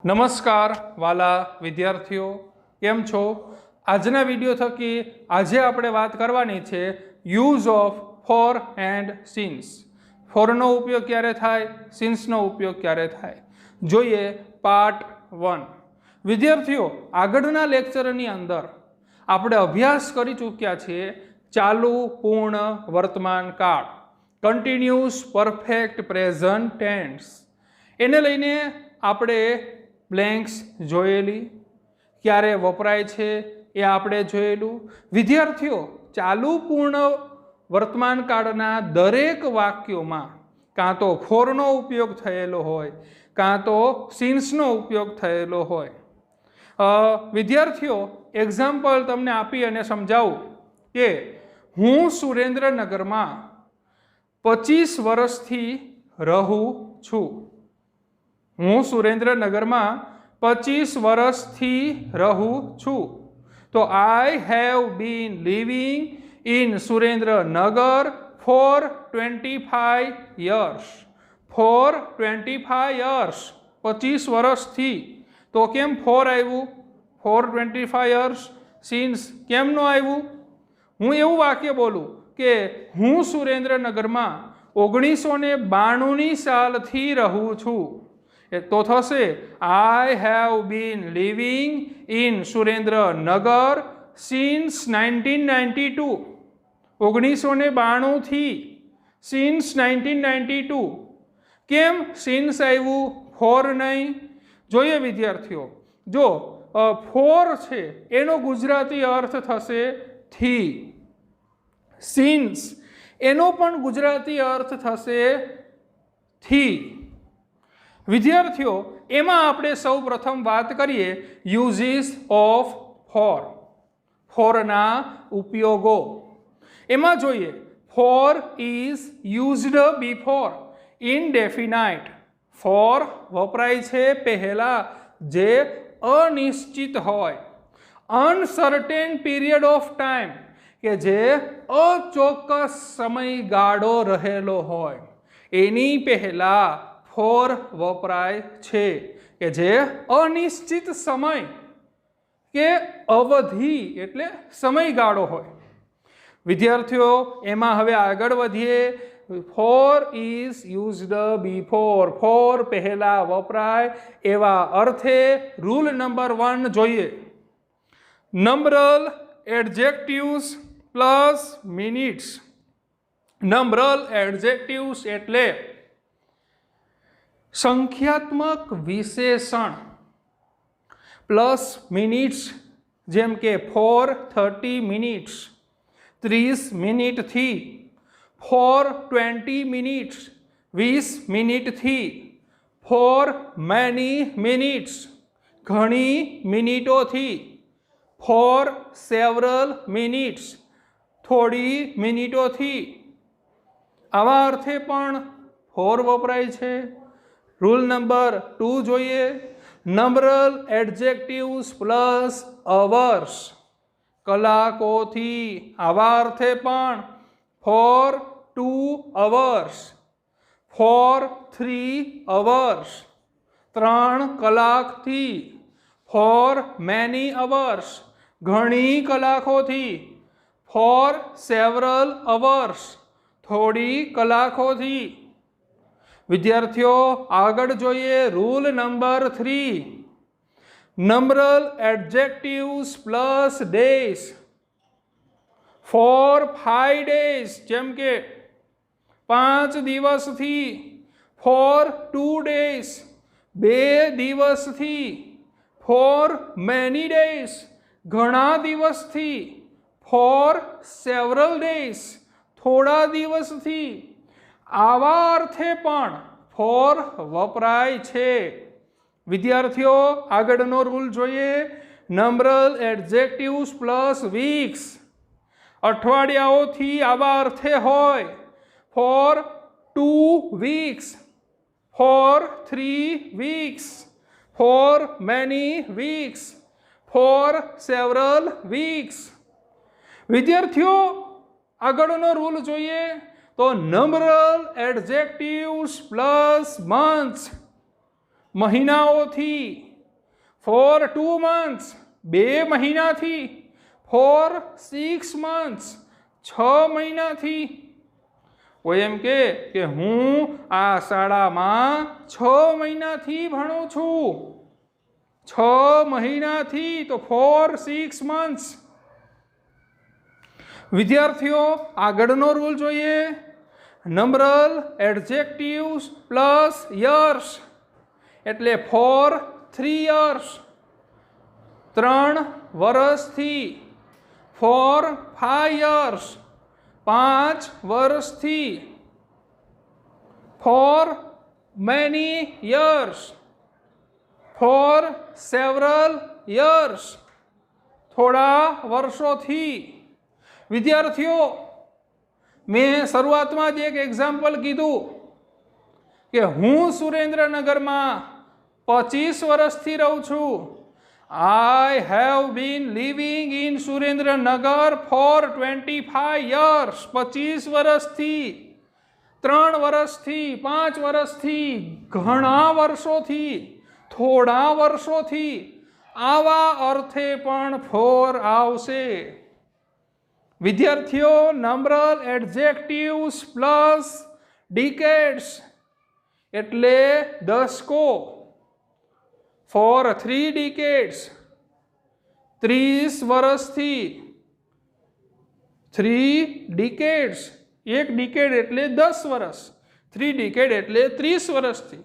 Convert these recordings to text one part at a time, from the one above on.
નમસ્કાર વાલા વિદ્યાર્થીઓ, કેમ છો? આજના વિડીયો થકી આજે આપણે વાત કરવાની છે use of for and since. ફોરનો ઉપયોગ ક્યારે થાય, સિન્સનો ઉપયોગ ક્યારે થાય, જોઈએ પાર્ટ 1. વિદ્યાર્થીઓ, આગળના લેક્ચરની અંદર આપણે અભ્યાસ કરી ચૂક્યા છીએ ચાલુ પૂર્ણ વર્તમાન કાળ, કન્ટિન્યુઅસ પરફેક્ટ પ્રેઝન્ટ ટેન્સ. એને લઈને આપણે બ્લેન્ક્સ જોયેલી, ક્યારે વપરાય છે એ આપણે જોયેલું. વિદ્યાર્થીઓ, ચાલુ પૂર્ણ વર્તમાન કાળના દરેક વાક્યોમાં કાં તો ફોરનો ઉપયોગ થયેલો હોય, કાં તો સિન્સનો ઉપયોગ થયેલો હોય. વિદ્યાર્થીઓ, એક્ઝામ્પલ તમને આપી અને સમજાવું કે હું સુરેન્દ્રનગરમાં 25 વર્ષથી રહું છું. હું સુરેન્દ્રનગરમાં 25 વર્ષથી રહું છું. તો I have been living in Surendranagar for 25 years. For 25 years, 25 વર્ષથી. તો કેમ ફોર આવ્યું? Four 25 years. સિન્સ કેમ ન આવ્યું? હું એવું વાક્ય બોલું કે હું સુરેન્દ્રનગરમાં 1992 સાલથી રહું છું. તો થશે આઈ have been living in Surendranagar since 1992. 1992 થી સિન્સ 1992. કેમ સિન્સ આવ્યું, ફોર નહીં? જોઈએ વિદ્યાર્થીઓ, જો ફોર છે એનો ગુજરાતી અર્થ થશે થી. સિન્સ એનો પણ ગુજરાતી અર્થ થશે થી. વિદ્યાર્થીઓ, એમાં આપણે સૌ પ્રથમ વાત કરીએ યુઝીસ ઓફ ફોર, ફોરના ઉપયોગો. એમાં જોઈએ for is used before indefinite. For વપરાય છે પહેલા જે અનિશ્ચિત હોય, અનસર્ટેન પીરિયડ ઓફ ટાઈમ કે જે અચોક્કસ સમયગાળો રહેલો હોય, એની પહેલા ફોર વપરાય છે કે જે અનિશ્ચિત સમય કે અવધિ એટલે સમયગાળો હોય. વિદ્યાર્થીઓ, એમાં હવે આગળ વધીએ. For is used before, for પહેલા વપરાય એવા અર્થે રૂલ નંબર 1 જોઈએ. Numeral adjectives plus minutes. Numeral adjectives એટલે સંખ્યાત્મક વિશેષણ પ્લસ મિનિટ્સ, જેમ કે ફોર 30 મિનિટ્સ, 30 મિનિટથી. ફોર 20 મિનિટ્સ, 20 મિનિટથી. ફોર મેની મિનિટ્સ, ઘણી મિનિટોથી. ફોર સેવરલ મિનિટ્સ, થોડી મિનિટોથી. આવા અર્થે પણ ફોર વપરાય છે. રૂલ નંબર 2 જોઈએ. Numeral adjectives plus hours, કલાકોથી. આવા અર્થે પણ ફોર 2 અવર્સ, ફોર 3 અવર્સ, 3 કલાકથી. ફોર મેની અવર્સ, ઘણી કલાકોથી. ફોર સેવરલ અવર્સ, થોડી કલાકોથી. વિદ્યાર્થીઓ, આગળ જોઈએ rule number 3. Numeral adjectives plus days. For 5 days, જેમ કે 5 દિવસથી. ફોર 2 days, 2 દિવસથી. ફોર મેની ડેઝ, ઘણા દિવસથી. ફોર સેવરલ ડેઝ, થોડા દિવસથી. આવા અર્થે પણ ફોર વપરાય છે. વિદ્યાર્થીઓ, આગળનો રૂલ જોઈએ. નંબરલ એડજેક્ટિવ્સ પ્લસ વીક્સ, અઠવાડિયાઓથી. આવા અર્થે હોય for 2 weeks, for 3 weeks, for many weeks, for several weeks. વિદ્યાર્થીઓ, આગળનો રૂલ જોઈએ તો નંબરલ એડજેક્ટિવ્સ પ્લસ મંથ્સ, મહિનાઓથી. ફોર 2 months 2 મહિનાથી, ફોર 6 months 6 મહિનાથી. કોઈ એમ કે હું આ શાળામાં 6 મહિનાથી ભણું છું, 6 મહિનાથી, તો ફોર 6 months. વિદ્યાર્થીઓ આગળનો રૂલ જોઈએ. નંબરલ એડજેક્ટિવ્સ પ્લસ યર્સ એટલે ફોર 3 years 3 વર્ષથી, ફોર 5 years 5 વર્ષથી, for many years, for several years થોડા વર્ષોથી. વિદ્યાર્થીઓ મેં શરૂઆતમાં જ એક એક્ઝામ્પલ કીધું કે હું સુરેન્દ્રનગરમાં 25 વર્ષથી રહું છું. I have been living in Surendranagar for 25 years 25 વર્ષથી, 3 વર્ષથી, 5 વર્ષથી, ઘણા વર્ષોથી, થોડા વર્ષોથી, આવા અર્થે પણ ફોર આવશે. વિદ્યાર્થીઓ નંબરલ એડજેક્ટિવ્સ પ્લસ ડિકેડ્સ એટલે દશકો. ફોર 3 decades 30 વર્ષથી, 3 decades 1 decade એટલે 10 વર્ષ, 3 decade એટલે 30 વર્ષથી.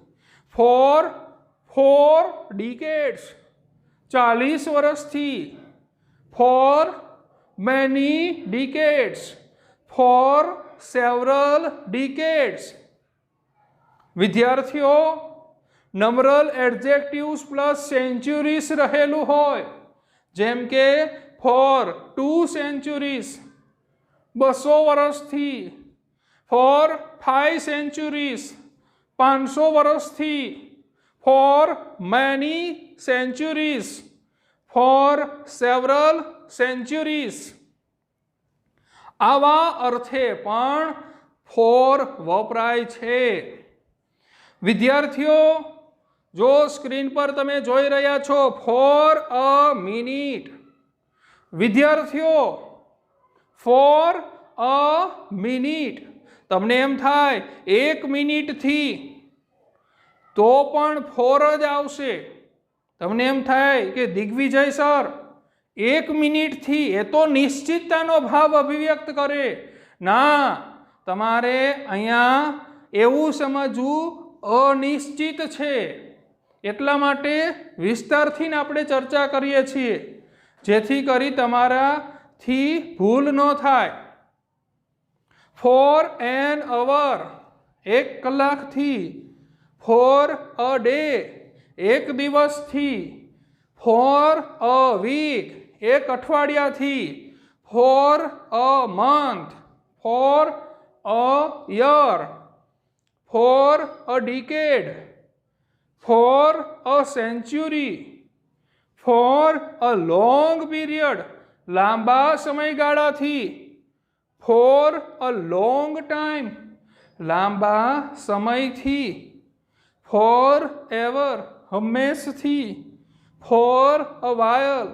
ફોર 4 decades 40 વર્ષથી, for many decades, for several decades. વિદ્યાર્થીઓ નંબરલ એડજેક્ટિવ્સ પ્લસ સેન્ચુરીસ રહેલું હોય, જેમ કે ફોર 2 centuries 200 વર્ષથી, ફોર 5 centuries 500 વર્ષથી, for many centuries, for several centuries. આવા અર્થે પણ ફોર વપરાય છે. વિદ્યાર્થીઓ જો સ્ક્રીન પર તમે જોઈ રહ્યા છો ફોર અ મિનિટ. વિદ્યાર્થીઓ ફોર અ મિનિટ, તમને એમ થાય 1 મિનિટથી, તો પણ ફોર જ આવશે. તમને એમ થાય કે દિગ્વિજય સર 1 મિનિટથી, એ તો નિશ્ચિતતાનો ભાવ અભિવ્યક્ત કરે. ના, તમારે અહીંયા એવું સમજવું અનિશ્ચિત છે. એટલા માટે વિસ્તારથી આપણે ચર્ચા કરીએ છીએ, જેથી કરી તમારાથી ભૂલ ન થાય. ફોર એન અવર 1 કલાકથી, ફોર અ ડે 1 દિવસથી, ફોર અ વીક 1 અઠવાડિયાથી, for a month, for a year, for a decade, for a century, for a long period લાંબા સમયગાળાથી, ફોર અ લોંગ ટાઈમ લાંબા સમયથી, ફોર એવર હંમેશથી, for a while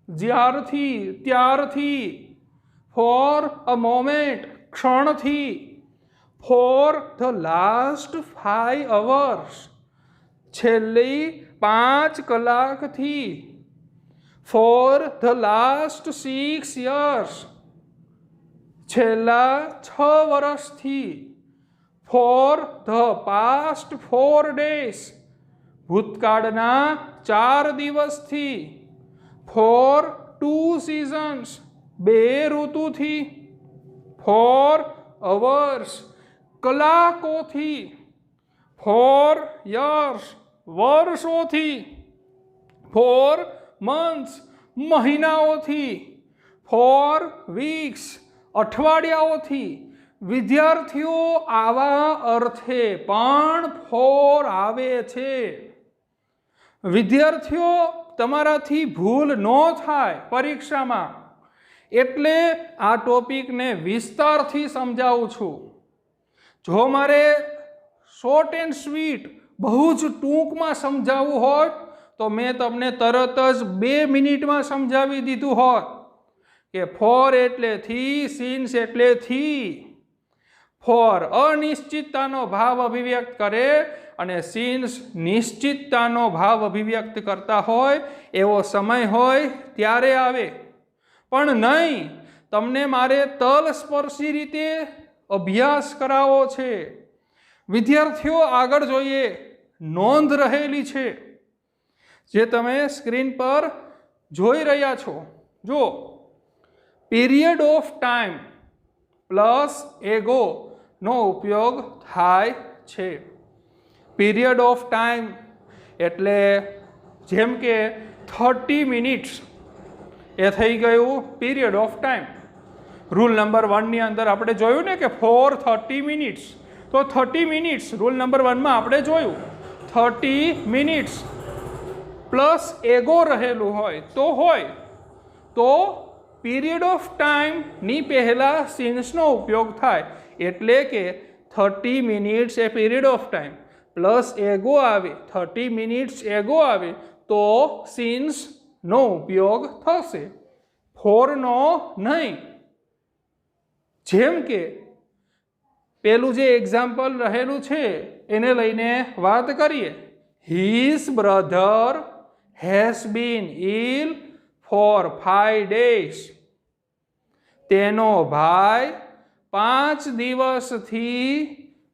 જ્યારથી ત્યારથી, for a moment ક્ષણથી, for the last 5 hours છેલ્લી 5 કલાકથી, ફોર ધ લાસ્ટ 6 years છેલ્લા 6 વર્ષથી, ફોર ધ પાસ્ટ 4 days ભૂતકાળના 4 દિવસથી, ફોર 2 seasons 2 ઋતુથી, ફોર અવર્સ કલાકોથી, ફોર યર્સ વર્ષોથી, ફોર મંથ્સ મહિનાઓથી, ફોર વીક્સ અઠવાડિયાઓથી. વિદ્યાર્થીઓ આવા અર્થે પણ ફોર આવે છે. વિદ્યાર્થીઓ તમારાથી ભૂલ ન થાય પરીક્ષામાં, એટલે આ ટોપિકને વિસ્તારથી સમજાવું છું. જો મારે શોર્ટ એન્ડ સ્વીટ બહુ જ ટૂંકમાં સમજાવવું હોય तो मैं तमने तरत ज 2 मिनिटमां समजावी दीधुं होत के फॉर एटले थी, सीन्स एटले थी। फॉर अनिश्चिततानो भाव अभिव्यक्त करे અને सीन्स निश्चिततानो भाव अभिव्यक्त करता होय एवो समय होय त्यारे आवे। पण नहीं, तमने मारे तलस्पर्शी रीते अभ्यास करावो छे। विद्यार्थीओ आगळ जोईए, नोंध रहेली छे जे तमे स्क्रीन पर जोई रह्या छो। जो period of time plus ago नो उपयोग थाय छे। पीरियड ऑफ टाइम एटले जेम के 30 मिनिट्स ए थई गयुं period of time. Rule number 1 नी अंदर आपणे जोयुं ने के फॉर 30 मिनिट्स, तो 30 मिनिट्स रूल नंबर 1 में आपणे जोयुं 30 मिनिट्स प्लस एगो रहेलुं होय तो पीरियड ऑफ टाइम नी पहेला सीन्स नो उपयोग थाय। एटले के 30 minutes a period of time plus एगो आवे, 30 मिनिट्स एगो आवे तो सीन्स नो उपयोग थशे, फॉर नो नहीं। जेम के पेलू जे एक्जाम्पल रहेलू छे एने लईने वात करीए। His brother has been ill for 5 days। तेनो भाई 5 દિવસથી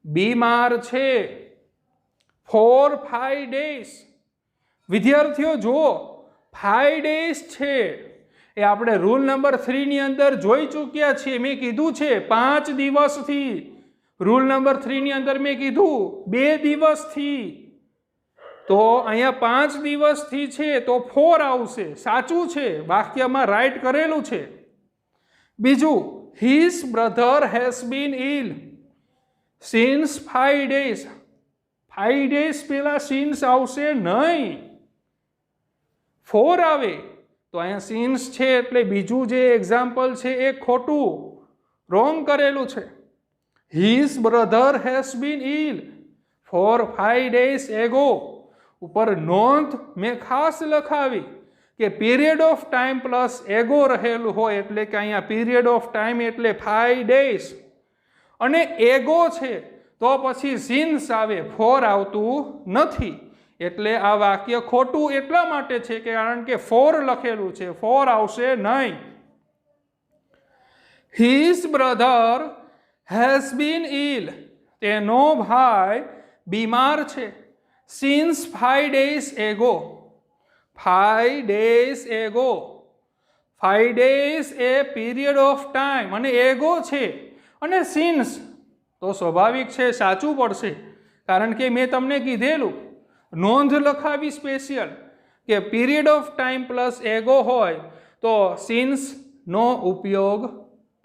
बीमार छे। For 5 days। विद्यार्थीओ जो 5 days छे ए आपणे रूल नंबर 3 नी अंदर जोई चूक्या छे। मैं कीधुं छे 5 દિવસથી। रूल नंबर 3 नी अंदर मैं कीधुं 2 દિવસથી। तो अहींया 5 દિવસથી छे तो 4 आवशे, साचुं छे, वाक्यमां राइट करेलुं छे। बीजुं, his brother has been ill since 5 days। 5 days पहेला सिन्स आवशे नहीं, 4 आवे तो अहींया सिन्स छे एटले बीजुं जे एक्जाम्पल छे ए खोटुं, रोंग करेलुं छे। His brother has been ill for 5 days एगो। ऊपर नोंध में खास लखावी के पीरियड ऑफ टाइम प्लस एगो रहेलुं होय एटले के अहींया पीरियड ऑफ टाइम एटले 5 days अने एगो छे तो पछी सीन्स आवे, फॉर आवतुं नथी। एटले आ वाक्य खोटुं એટલા માટે છે કે કારણ કે ફોર લખેલું છે, ફોર આવશે નહીં। His brother has been ill। તેનો ભાઈ બીમાર છે। Since 5 days ago। 5 days ago। 5 days A period of time અને એગો છે અને સિન્સ તો સ્વાભાવિક છે સાચું પડશે કારણ કે મેં તમને કીધેલું નોંધ લખાવી સ્પેશિયલ કે period of time plus ago હોય તો સિન્સ નો ઉપયોગ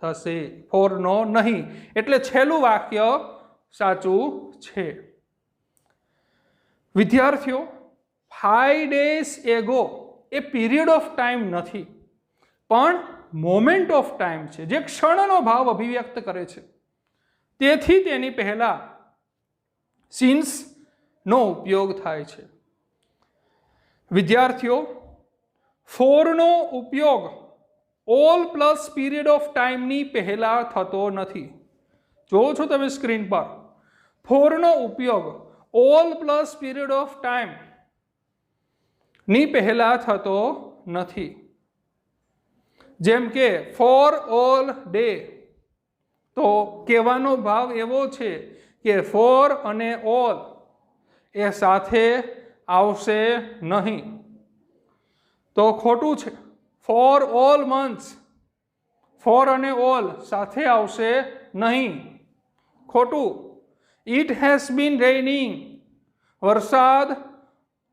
થશે, ફોર નો નહીં। એટલે છેલ્લું વાક્ય સાચું છે। વિદ્યાર્થીઓ 5 days ago A period of time નથી પણ મોમેન્ટ ઓફ ટાઈમ છે જે ક્ષણનો ભાવ અભિવ્યક્ત કરે છે। તેથી તેની પહેલા સિન્સ નો ઉપયોગ થાય છે। વિદ્યાર્થીઓ ફોર નો ઉપયોગ all plus period of time ની પહેલા થતો નથી। જોવો છો તમે સ્ક્રીન પર, ફોર નો ઉપયોગ all plus period of time ની પહેલા થતો નથી। જેમ કે ફોર ઓલ ડે તો કહેવાનો ભાવ એવો છે કે ફોર અને ઓલ એ સાથે આવશે નહીં તો ખોટું છે। ફોર ઓલ મંથ્સ, ફોર અને ઓલ સાથે આવશે નહીં, ખોટું। ઇટ હેઝ બીન રેઇનિંગ, વરસાદ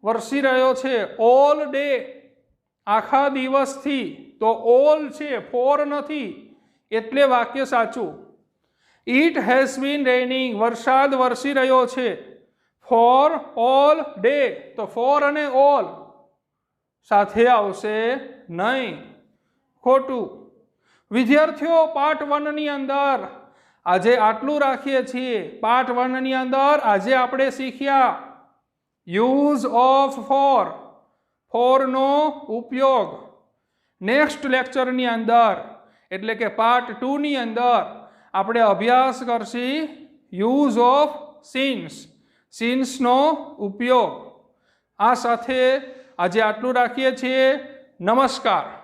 વરસી રહ્યો છે ઓલ ડે, આખા દિવસથી, તો ઓલ છે ફોર નથી એટલે વાક્ય સાચું। ઇટ હેઝ બીન રેઇનિંગ, વરસાદ વરસી રહ્યો છે ફોર ઓલ ડે, તો ફોર અને ઓલ સાથે આવશે નહીં, ખોટું। વિદ્યાર્થીઓ પાર્ટ 1 ની અંદર આજે આટલું રાખીએ છીએ। પાર્ટ 1 ની અંદર આજે આપણે શીખ્યા યુઝ ઓફ ફોર, ફોરનો ઉપયોગ નેક્સ્ટ લેક્ચરની અંદર એટલે કે પાર્ટ 2 ની અંદર આપણે અભ્યાસ કરશી યુઝ ઓફ સીન્સ, સીન્સનો ઉપયોગ. આ સાથે આજે આટલું રાખીએ છીએ. નમસ્કાર.